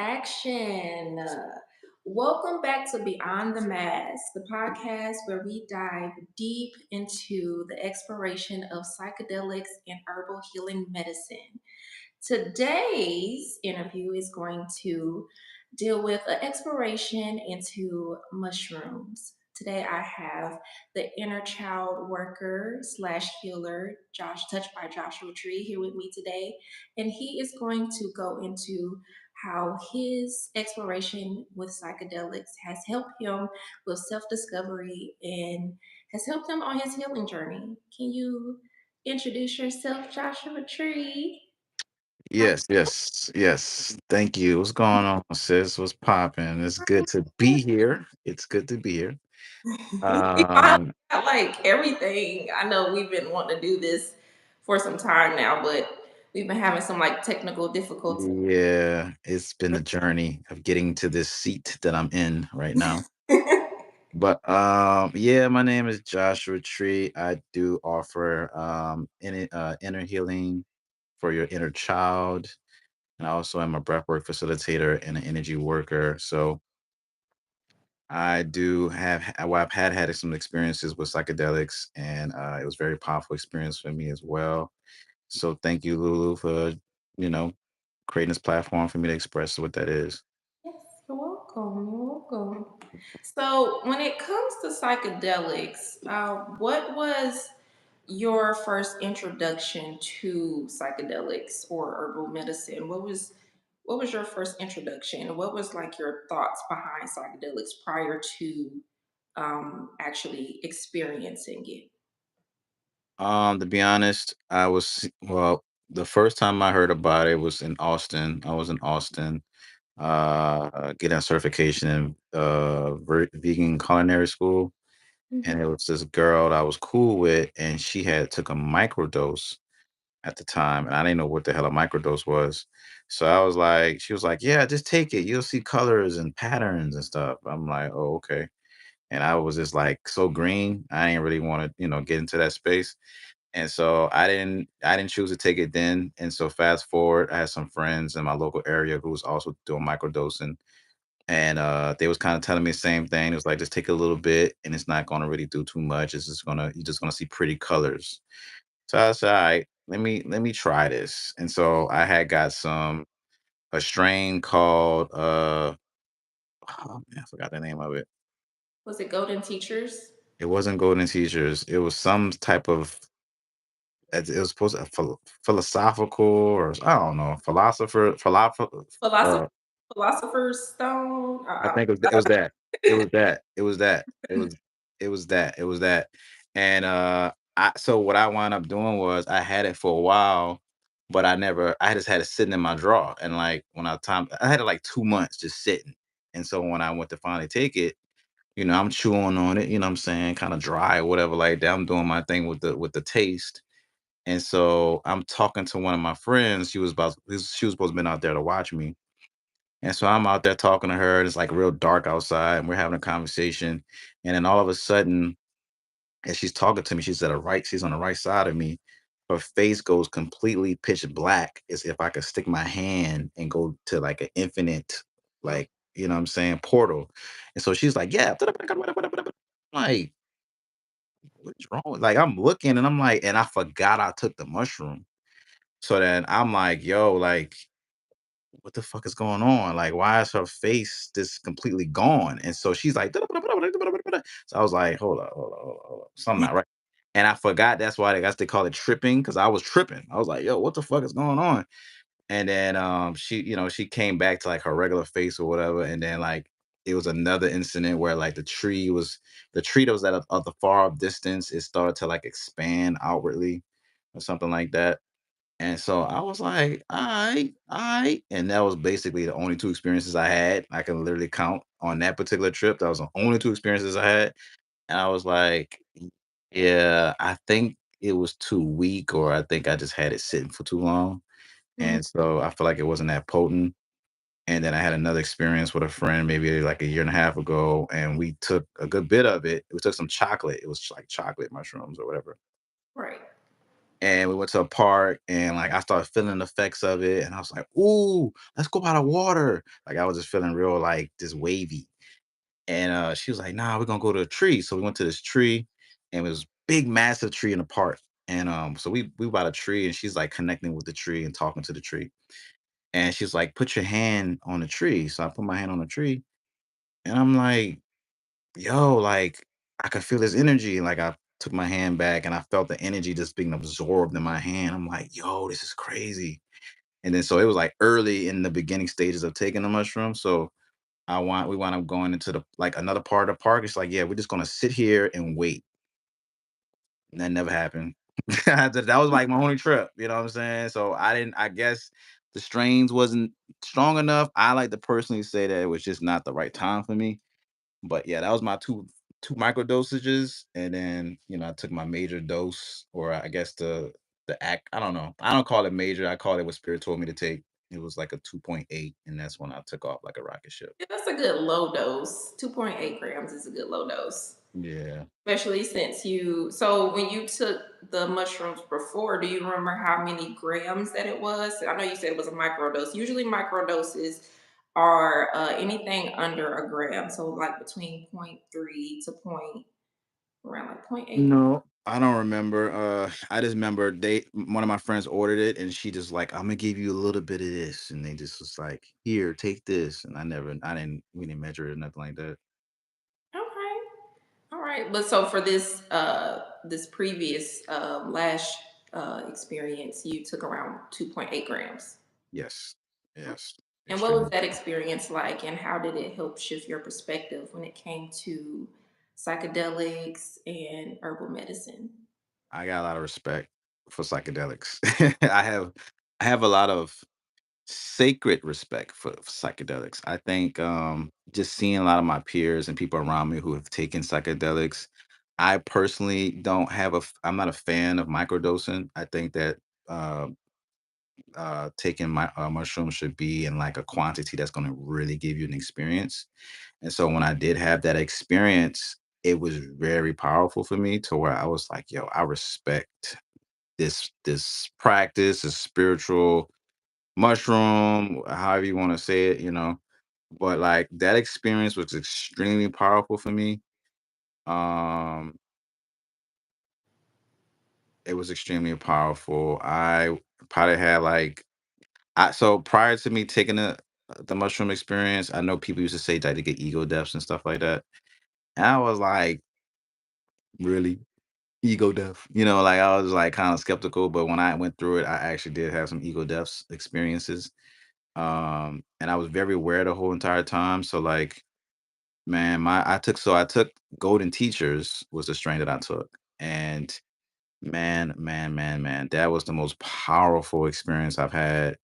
action. Welcome back to Beyond the Mask, the podcast where we dive deep into the exploration of psychedelics and herbal healing medicine. Today's interview is going to deal with an exploration into mushrooms. Today I have the inner child worker slash healer, Touched by Joshua Tree, here with me today. And he is going to go into how his exploration with psychedelics has helped him with self-discovery and has helped him on his healing journey. Can you introduce yourself, Joshua Tree? Yes, yes, yes. Thank you. What's going on, sis? What's popping? It's good to be here. It's good to be here. We finally Um, got like everything. I know we've been wanting to do this for some time now, but we've been having some like technical difficulties. yeah, it's been a journey of getting to this seat that I'm in right now. But yeah, my name is Joshua Tree. I do offer inner healing for your inner child. And I also am a breathwork facilitator and an energy worker. So I do have well, I've had some experiences with psychedelics, and it was a very powerful experience for me as well. So thank you, Lulu, for you know creating this platform for me to express what that is. Yes, you're welcome. You're welcome. So, when it comes to psychedelics, what was your first introduction to psychedelics or herbal medicine? What was your first introduction? What was like your thoughts behind psychedelics prior to actually experiencing it? To be honest, the first time I heard about it was in Austin. I was in Austin, getting a certification in vegan culinary school, and Mhm. it was this girl that I was cool with, and she had took a microdose at the time, and I didn't know what the hell a microdose was. So I was like, she was like, "Yeah, just take it. You'll see colors and patterns and stuff." I'm like, "Oh, okay." And I was just like so green. I didn't really want to, get into that space. And so I didn't choose to take it then. And so fast forward, I had some friends in my local area who was also doing microdosing. And they was kind of telling me the same thing. It was like just take a little bit and it's not gonna really do too much. It's just gonna you're just gonna see pretty colors. So I said, all right, let me try this. And so I had got a strain called oh man, I forgot the name of it. Was it Golden Teachers? It wasn't golden teachers. It was some type of it was supposed to philosophical or I don't know, philosopher Philosopher, uh Philosopher's Stone? I think it was that. It was that. It was that. It was that. And so what I wound up doing was I had it for a while, but I just had it sitting in my drawer. And like I had it like 2 months just sitting. And so when I went to finally take it, I'm chewing on it, you know what I'm saying, kind of dry or whatever like that. I'm doing my thing with the taste. And so I'm talking to one of my friends. She was supposed to been out there to watch me. And so I'm out there talking to her. And it's like real dark outside, and we're having a conversation. And then all of a sudden, as she's talking to me, she's on the right side of me. Her face goes completely pitch black, as if I could stick my hand and go to like an infinite, like, you know what I'm saying, portal. And so she's like, yeah. Like, what's wrong? Like, I'm looking and I'm like, and I forgot I took the mushroom. So then I'm like, yo, like, what the fuck is going on? Like, why is her face just completely gone? And so she's like, so I was like, hold up. Something not right. And I forgot that's why they call it tripping because I was tripping. I was like, yo, what the fuck is going on? And then she came back to like her regular face or whatever. And then like it was another incident where like the tree that was at the far off distance, it started to like expand outwardly or something like that. And so I was like, "Alright." And that was basically the only 2 experiences I had. I can literally count on that particular trip. That was the only 2 experiences I had. And I was like, Yeah, I think it was too weak, or I think I just had it sitting for too long." Mhm. And so I feel like it wasn't that potent. And then I had another experience with a friend maybe like a year and a half ago, and we took a good bit of it. We took some chocolate. It was like chocolate mushrooms or whatever. Right. and we went to a park, and like I started feeling the effects of it, and I was like, "Ooh, let's go by the water." Like I was just feeling real like this wavy. And she was like, "Nah, we're gonna go to a tree." So we went to this tree, and it was big, massive tree in the park. And so we bought a tree, and she's like connecting with the tree and talking to the tree. And she's like, "Put your hand on the tree." So I put my hand on the tree, and I'm like, "Yo, like I could feel this energy." Like I took my hand back, and I felt the energy just being absorbed in my hand. I'm like, "Yo, this is crazy." And then so it was like early in the beginning stages of taking the mushroom. So we wound up going into the like another part of the park. It's like, yeah, we're just gonna sit here and wait. And that never happened. That was like my only trip, you know what I'm saying? So I guess the strains wasn't strong enough. I like to personally say that it was just not the right time for me. But yeah, that was my two micro dosages. And then, I took my major dose, or I guess the act, I don't know. I don't call it major. I call it what spirit told me to take. It was like a 2.8, and that's when I took off like a rocket ship. Yeah, that's a good low dose. 2.8 grams is a good low dose. Yeah. Especially since so when you took the mushrooms before, do you remember how many grams that it was? I know you said it was a microdose. Usually microdoses are anything under a gram. So like between point 0.3 to around like point 0.8. No, I don't remember. I just remember one of my friends ordered it, and she just like, "I'm gonna give you a little bit of this," and they just was like, "Here, take this," and we didn't measure it or nothing like that. Okay. All right. But so for this previous lash experience, you took around 2.8 grams. Yes, yes, And what was extremely. that experience like, and how did it help shift your perspective when it came to psychedelics and herbal medicine? I got a lot of respect for psychedelics. I have a lot of sacred respect for psychedelics. I think just seeing a lot of my peers and people around me who have taken psychedelics, I personally don't have I'm not a fan of microdosing. I think that uh, taking my mushrooms should be in like a quantity that's going to really give you an experience. And so when I did have that experience, it was very powerful for me to where I was like, yo, I respect this practice, this spiritual mushroom, however you want to say it, But like that experience was extremely powerful for me. Um, it was extremely powerful. I probably had like so prior to me taking the mushroom experience, I know people used to say that to get ego deaths and stuff like that. And I was like, really? Ego death? Like I was like kind of skeptical, but when I went through it, I actually did have some ego deaths experiences. And I was very aware the whole entire time. So like, man, I took Golden Teachers was the strain that I took. And man, that was the most powerful experience I've had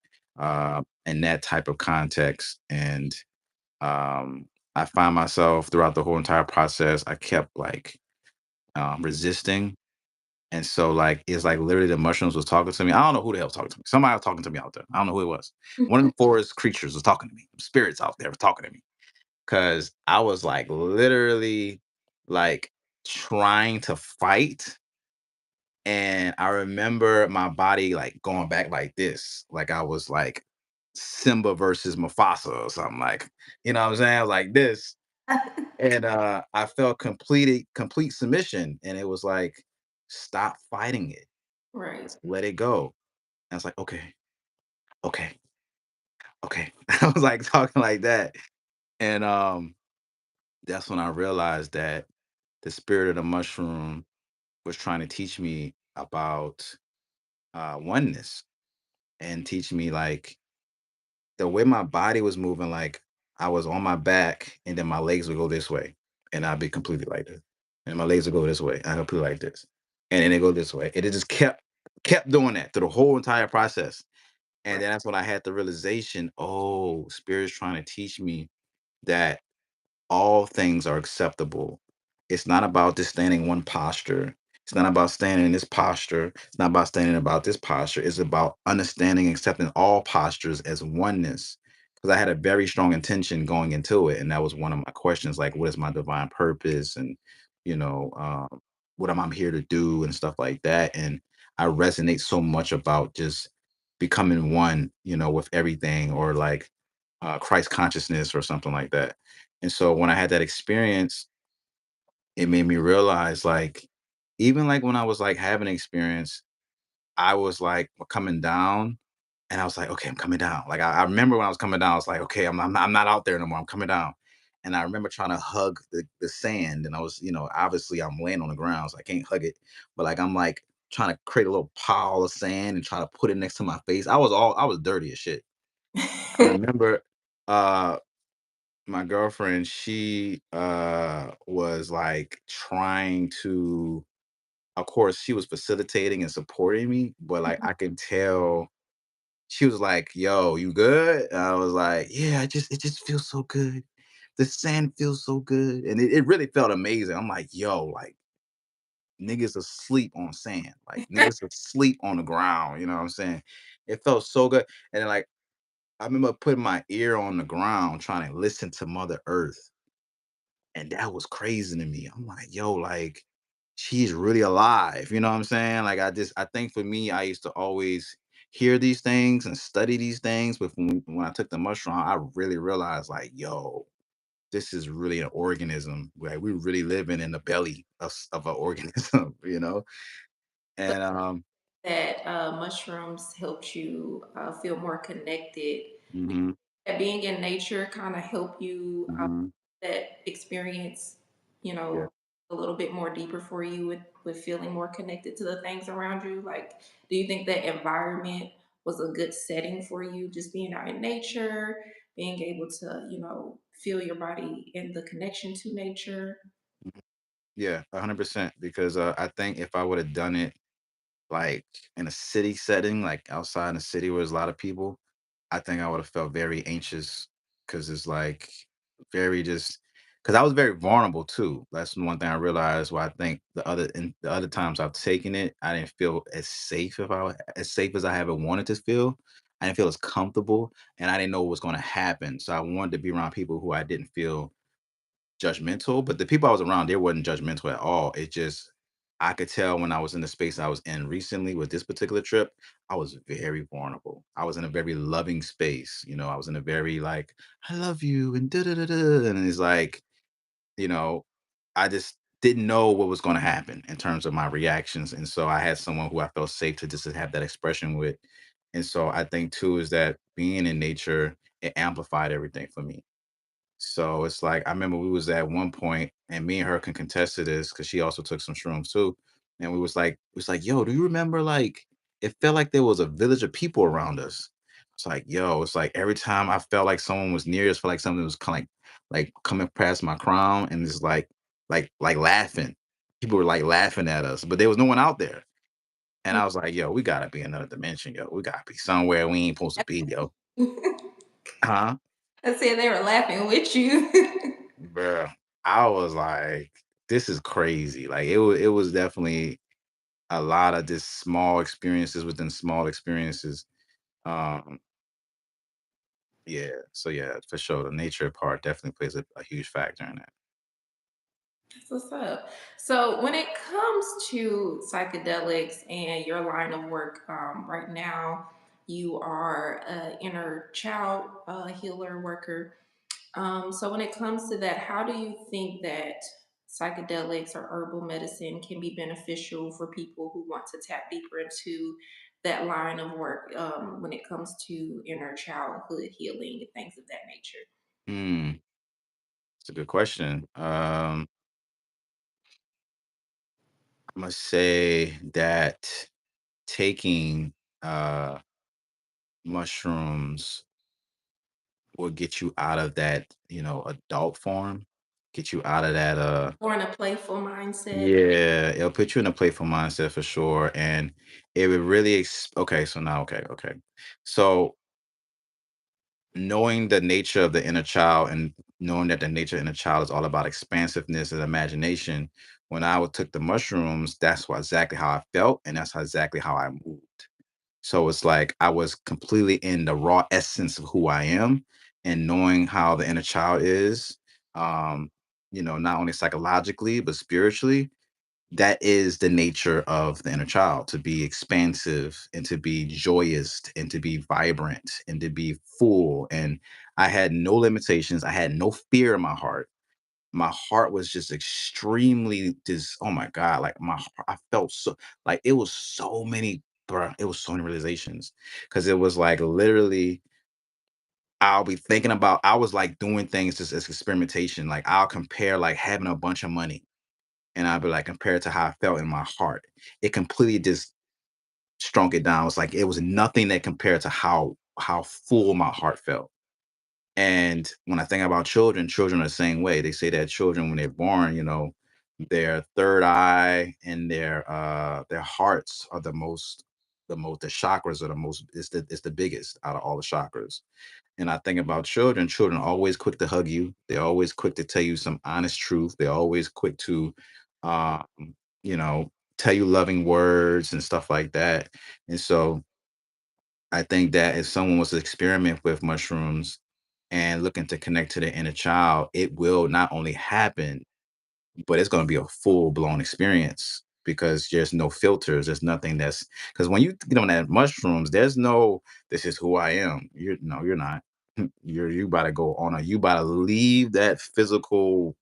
in that type of context. And I find myself throughout the whole entire process, I kept like resisting. And so like it's like literally the mushrooms was talking to me. I don't know who the hell was talking to me. Somebody was talking to me out there. I don't know who it was. One of the forest creatures was talking to me. Spirits out there were talking to me. Cause I was like literally like trying to fight. And I remember my body like going back like this. Like I was like Simba versus Mufasa or something like, you know what I'm saying? I was like this. And I felt complete submission. And it was like, stop fighting it. Right. Just let it go. And I was like, okay, okay, okay. I was like talking like that. And that's when I realized that the spirit of the mushroom was trying to teach me about oneness and teach me like the way my body was moving, like I was on my back and then my legs would go this way and I'd be completely like this. And my legs would go this way. I completely like this. And then they go this way. And it just kept doing that through the whole entire process. And Right. then that's when I had the realization, oh, spirit's trying to teach me that all things are acceptable. It's not about just standing in one posture. It's not about standing in this posture. It's not about standing about this posture. It's about understanding and accepting all postures as oneness. Because I had a very strong intention going into it. And that was one of my questions, like, what is my divine purpose? And, you know, what am I here to do and stuff like that. And I resonate so much about just becoming one, with everything, or like Christ consciousness or something like that. And so when I had that experience, it made me realize, like, even like when I was like having an experience, I was like coming down, and I was like, okay, I'm coming down. Like I remember when I was coming down, I was like, okay, I'm not out there no more. I'm coming down. And I remember trying to hug the sand, and I was, obviously I'm laying on the ground, so I can't hug it. But like I'm like trying to create a little pile of sand and try to put it next to my face. I was dirty as shit. I remember uh my girlfriend, she was like trying to, of course, she was facilitating and supporting me, but like I can tell she was like, "Yo, you good?" And I was like, "Yeah, it just feels so good. The sand feels so good." And it really felt amazing. I'm like, "Yo, like niggas asleep on sand. Like niggas asleep on the ground." You know what I'm saying? It felt so good. And then like I remember putting my ear on the ground trying to listen to Mother Earth. And that was crazy to me. I'm like, yo, like, she's really alive. You know what I'm saying? Like, I think for me, I used to always hear these things and study these things. But when I took the mushroom, I really realized, like, yo, this is really an organism. Like, we really living in the belly of an organism, you know? So And, that mushrooms helped you feel more connected. mhm, That being in nature kind of help you mhm, that experience, you yeah. know, a little bit more deeper for you with feeling more connected to the things around you? Like, do you think that environment was a good setting for you? Just being out in nature, being able to, feel your body and the connection to nature. Mhm. Yeah, 100%. Because I think if I would have done it like in a city setting, like outside in the city where there's a lot of people, I think I would have felt very anxious, because it's like very just because I was very vulnerable too. That's one thing I realized. Why I think the other times I've taken it, I didn't feel as safe, as safe as I ever wanted to feel. I didn't feel as comfortable, and I didn't know what was going to happen. So I wanted to be around people who I didn't feel judgmental, but the people I was around, they wasn't judgmental at all. It just I could tell when I was in the space I was in recently with this particular trip, I was very vulnerable. I was in a very loving space. I was in a very like, I love you and da da da da. And it's like, you know, I just didn't know what was going to happen in terms of my reactions. And so I had someone who I felt safe to just to have that expression with. And so I think too is that being in nature, it amplified everything for me. So it's like I remember we was at one point, and me and her can contest to this because she also took some shrooms too. And we was like, yo, do you remember, like, it felt like there was a village of people around us. It's like, yo, it's like every time I felt like someone was near us, felt like something was kind of like coming past my crown, and it's like laughing. People were like laughing at us, but there was no one out there. And I was like, yo, we gotta be in another dimension, yo. We gotta be somewhere we ain't supposed to be, yo. Huh? I said they were laughing with you. Bruh, I was like, "This is crazy." Like, it was definitely a lot of just small experiences within small experiences. Um, yeah, so yeah, for sure, the nature part definitely plays a huge factor in that. That's what's up. So, when it comes to psychedelics and your line of work right now, you are an inner child healer worker. So, when it comes to that, how do you think that psychedelics or herbal medicine can be beneficial for people who want to tap deeper into that line of work when it comes to inner childhood healing and things of that nature? Hmm, it's a good question. I must say that taking uh mushrooms will get you out of that, adult form, get you out of that Or in a playful mindset? yeah, it'll put you in a playful mindset for sure, and it would really okay, so now okay. So, knowing the nature of the inner child and knowing that the nature of the inner child is all about expansiveness and imagination, when took the mushrooms, that's exactly how I felt, and that's exactly how I moved. So it's like I was completely in the raw essence of who I am, and knowing how the inner child is, um, not only psychologically but spiritually. that is the nature of the inner child, to be expansive and to be joyous and to be vibrant and to be full. And I had no limitations. I had no fear in my heart was just extremely just, oh my God, like I felt so, like it was so many, bruh, it was so many realizations. Cause it was like literally I'll be thinking about, I was like doing things just as experimentation. Like I'll compare like having a bunch of money and I'll be like compare it to how I felt in my heart. It completely just shrunk it down. It's like it was nothing that compared to how full my heart felt. And when I think about children, children are the same way. They say that children, when they're born, their third eye and their hearts are the chakras are the most, it's the biggest out of all the chakras. And I think about children, children are always quick to hug you. They're always quick to tell you some honest truth. They're always quick to um, you know, tell you loving words and stuff like that. And so I think that if someone was to experiment with mushrooms and looking to connect to their inner child, it will not only happen, but it's going to be a full blown experience because there's no filters. There's nothing that's, because when you get on that mushrooms, there's no, this is who I am. You're no, you're not. You about to go on you about to leave that physical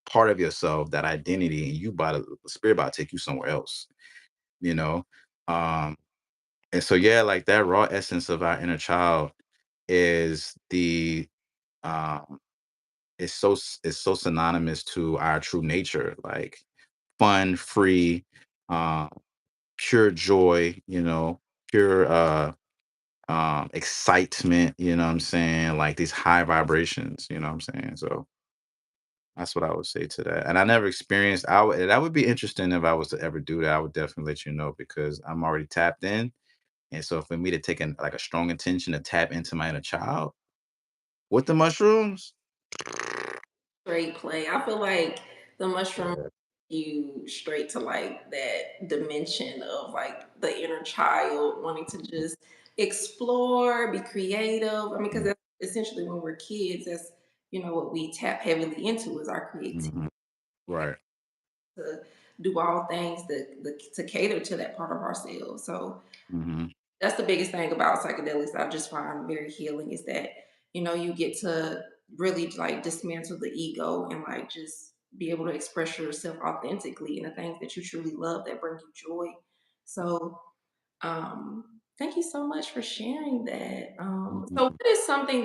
part of yourself, that identity, and you about to, spirit about to take you somewhere else, you know? Um, and so yeah, like that raw essence of our inner child is the um it's so synonymous to our true nature, like fun, free, uh, pure joy, pure excitement, you know what I'm saying? Like these high vibrations, you know what I'm saying? So that's what I would say to that. And I never experienced, that would be interesting if I was to ever do that. I would definitely let you know because I'm already tapped in. And so for me to take like a strong intention to tap into my inner child with the mushrooms. Great play. I feel like the mushroom Yeah. you straight to like that dimension of like the inner child wanting to just explore, be creative. I mean, because Mm, that's essentially when we're kids, that's what we tap heavily into is our creativity mhm. Right. to do all things to cater to that part of ourselves. So Mhm. that's the biggest thing about psychedelics I just find very healing is that, you get to really like dismantle the ego and like just be able to express yourself authentically and the things that you truly love that bring you joy. So thank you so much for sharing that. So Mhm. what is something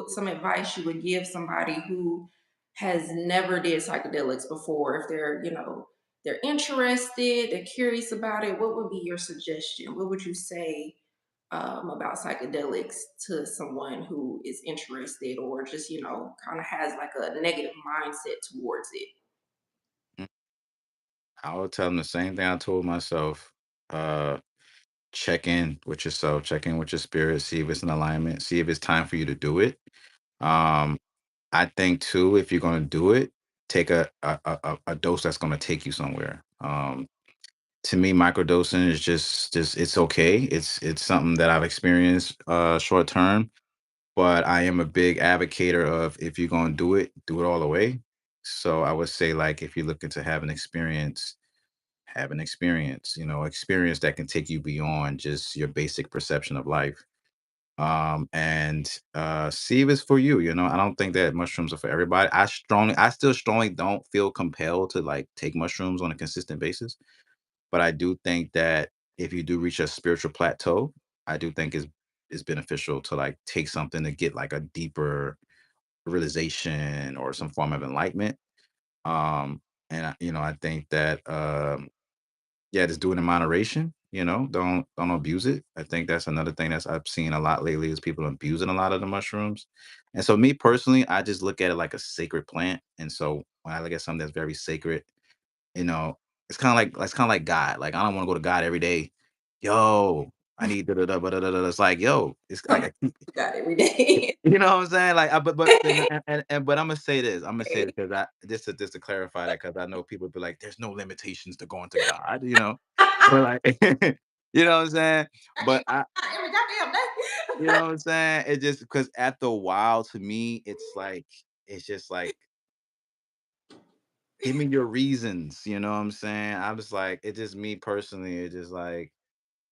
some advice you would give somebody who has never did psychedelics before? If they're interested, they're curious about it, what would be your suggestion? What would you say about psychedelics to someone who is interested or just, kind of has like a negative mindset towards it? Mm. I would tell them the same thing I told myself. Uh, check in with yourself, check in with your spirit, see if it's in alignment, see if it's time for you to do it. Um, I think too, if you're gonna do it, take a dose that's gonna take you somewhere. To me, microdosing is just it's okay. It's something that I've experienced short term, but I am a big advocator of if you're gonna do it all the way. So I would say like if you're looking to have an experience, experience that can take you beyond just your basic perception of life. And see if it's for you. I don't think that mushrooms are for everybody. I still strongly don't feel compelled to like take mushrooms on a consistent basis, but I do think that if you do reach a spiritual plateau, I do think is beneficial to like take something to get like a deeper realization or some form of enlightenment. I think that yeah, just do it in moderation. Don't abuse it. I think that's another thing that's I've seen a lot lately is people abusing a lot of the mushrooms. And so me personally, I just look at it like a sacred plant. And so when I look at something that's very sacred, you know, it's kind of like God. Like I don't want to go to God every day. Yo, I need da da da da da da. It's like yo, it's like You got every day. you know what I'm saying? Like, but I'm gonna say this. I'm gonna say this because I just to clarify that because I know people be like, "There's no limitations to going to God," But like, you know what I'm saying? But Every goddamn you day. know what I'm saying? It just because after a while, to me, it's like it's just like give me your reasons, you know what I'm saying? I was like, it just me personally, it just like,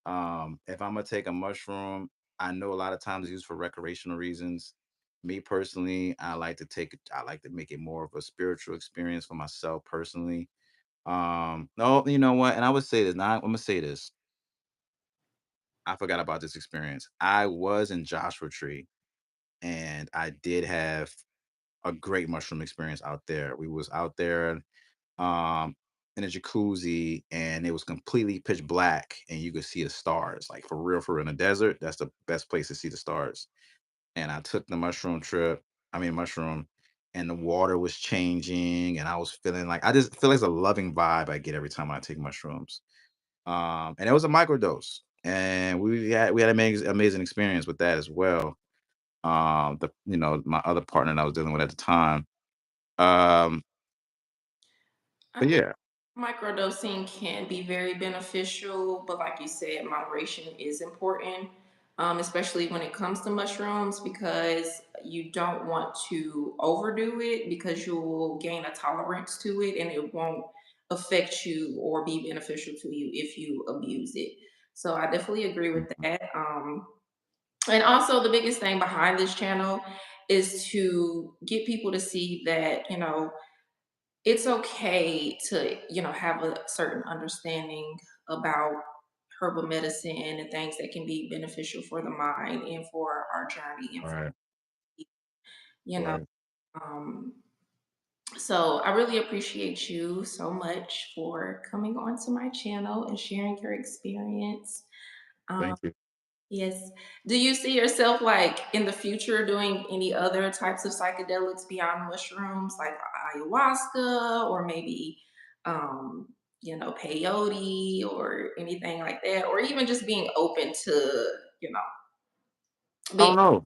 if I'm gonna take a mushroom, I know a lot of times it's used for recreational reasons. Me personally, I like to make it more of a spiritual experience for myself personally. No, you know what? And I would say this. Now I'm gonna say this. I forgot about this experience. I was in Joshua Tree, and I did have a great mushroom experience out there. We was out there um in a jacuzzi, and it was completely pitch black, and you could see the stars. Like for real in the desert, that's the best place to see the stars. And I took the mushroom, and the water was changing, and I was feeling like I just feel like it's a loving vibe I get every time I take mushrooms. And it was a microdose, and we had amazing experience with that as well. The my other partner that I was dealing with at the time. Um, I but think yeah, microdosing can be very beneficial, but like you said, moderation is important, especially when it comes to mushrooms, because you don't want to overdo it because you'll gain a tolerance to it and it won't affect you or be beneficial to you if you abuse it. So I definitely agree with mhm, that. And also, the biggest thing behind this channel is to get people to see that, it's okay to, have a certain understanding about herbal medicine and things that can be beneficial for the mind and for our journey and for, right, you know, right. um, so I really appreciate you so much for coming onto my channel and sharing your experience. Um, Thank you. yes. Do you see yourself like in the future doing any other types of psychedelics beyond mushrooms, like ayahuasca or maybe, peyote or anything like that, or even just being open to, you know, I being don't know.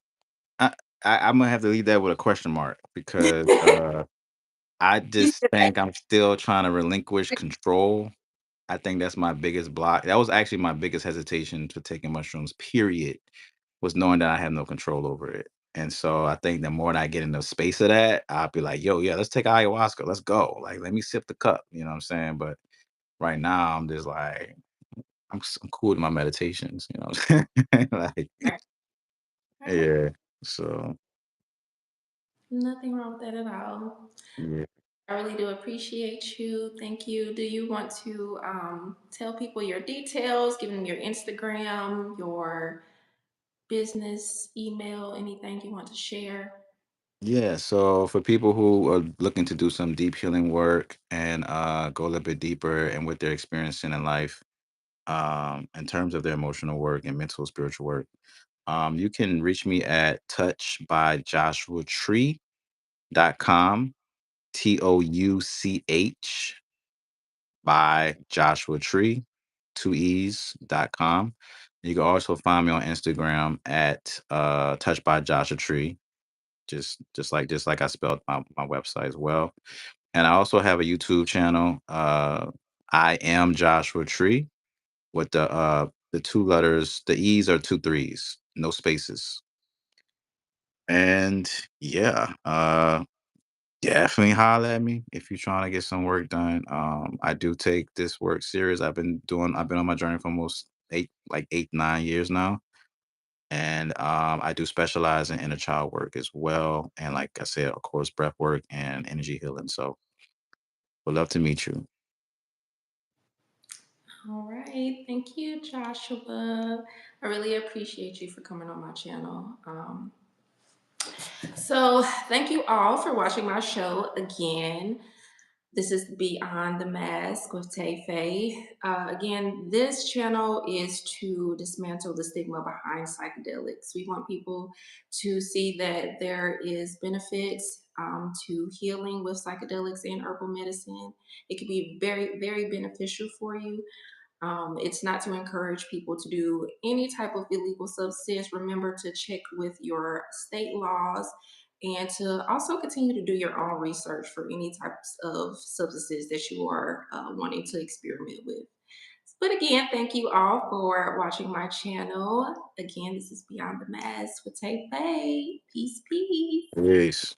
I, I'm gonna have to leave that with a question mark because I you just think I'm still trying to relinquish control. I think that's my biggest block. That was actually my biggest hesitation to taking mushrooms, period, was knowing that I have no control over it. And so I think the more that I get in the space of that, I'll be like, yo, yeah, let's take ayahuasca. Let's go. Like, let me sip the cup. You know what I'm saying? But right now, I'm just like, I'm cool with my meditations. You know what I'm saying? Like, okay. yeah. So, Nothing wrong with that at all. yeah. I really do appreciate you. Thank you. Do you want to tell people your details, give them your Instagram, your business email, anything you want to share? Yeah, so for people who are looking to do some deep healing work and go a little bit deeper and what they're experiencing in life, in terms of their emotional work and mental spiritual work, you can reach me at touchbyjoushatree.com, TOUCH by Joshua Tree, two E's.com. You can also find me on Instagram at touch by Joshua Tree, just like I spelled my website as well. And I also have a YouTube channel. I am Joshua Tree with the two letters. The E's are two threes, no spaces. And yeah, definitely holler at me if you're trying to get some work done. I do take this work serious. I've been on my journey for almost 8, 9 years now. And I do specialize in inner child work as well. And like I said, of course, breath work and energy healing. So would love to meet you. All right. Thank you, Joshua. I really appreciate you for coming on my channel. So, thank you all for watching my show again. This is Beyond the Mask with Tay Faye. Again, this channel is to dismantle the stigma behind psychedelics. We want people to see that there is benefits to healing with psychedelics and herbal medicine. It can be very, very beneficial for you. It's not to encourage people to do any type of illegal substance. Remember to check with your state laws and to also continue to do your own research for any types of substances that you are wanting to experiment with. But again, thank you all for watching my channel. Again, this is Beyond the Mask with Tay Faye. Peace, peace. Peace.